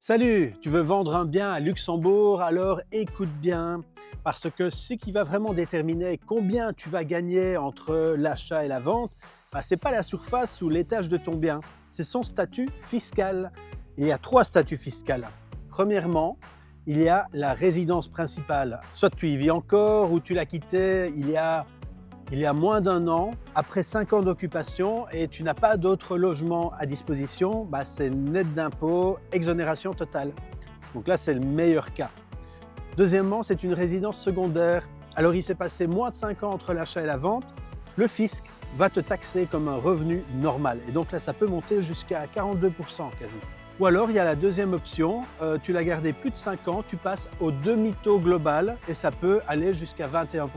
Salut, tu veux vendre un bien à Luxembourg? Alors écoute bien, parce que ce qui va vraiment déterminer combien tu vas gagner entre l'achat et la vente, ce n'est pas la surface ou l'étage de ton bien, c'est son statut fiscal. Il y a trois statuts fiscaux. Premièrement, il y a la résidence principale. Soit tu y vis encore ou tu l'as quitté il y a moins d'un an, après 5 ans d'occupation et tu n'as pas d'autre logement à disposition, c'est net d'impôts, exonération totale. Donc là, c'est le meilleur cas. Deuxièmement, c'est une résidence secondaire. Alors il s'est passé moins de 5 ans entre l'achat et la vente, le fisc va te taxer comme un revenu normal. Et donc là, ça peut monter jusqu'à 42% quasi. Ou alors, il y a la deuxième option, tu l'as gardé plus de 5 ans, tu passes au demi-taux global et ça peut aller jusqu'à 21%.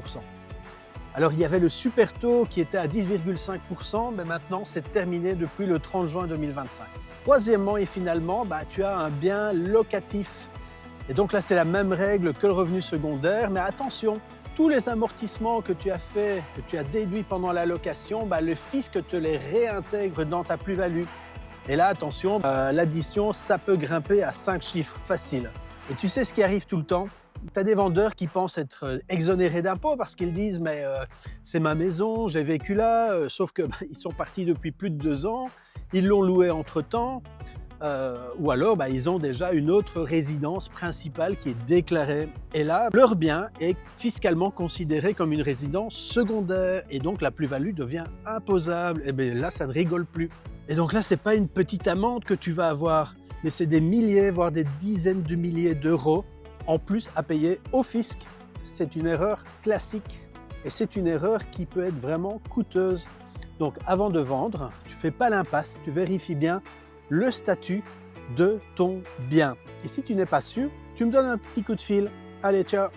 Alors il y avait le super taux qui était à 10,5%, mais maintenant c'est terminé depuis le 30 juin 2025. Troisièmement et finalement, tu as un bien locatif. Et donc là c'est la même règle que le revenu secondaire, mais attention, tous les amortissements que tu as fait, que tu as déduits pendant la location, le fisc te les réintègre dans ta plus-value. Et là attention, l'addition ça peut grimper à 5 chiffres faciles. Et tu sais ce qui arrive tout le temps? Tu as des vendeurs qui pensent être exonérés d'impôts parce qu'ils disent mais c'est ma maison, j'ai vécu là, sauf que ils sont partis depuis plus de 2 ans, ils l'ont loué entre-temps, ou alors ils ont déjà une autre résidence principale qui est déclarée. Et là, leur bien est fiscalement considéré comme une résidence secondaire et donc la plus-value devient imposable. Et bien là, ça ne rigole plus. Et donc là, c'est pas une petite amende que tu vas avoir, mais c'est des milliers, voire des dizaines de milliers d'euros en plus à payer au fisc. C'est une erreur classique et c'est une erreur qui peut être vraiment coûteuse. Donc avant de vendre, tu ne fais pas l'impasse, tu vérifies bien le statut de ton bien. Et si tu n'es pas sûr, tu me donnes un petit coup de fil. Allez, ciao!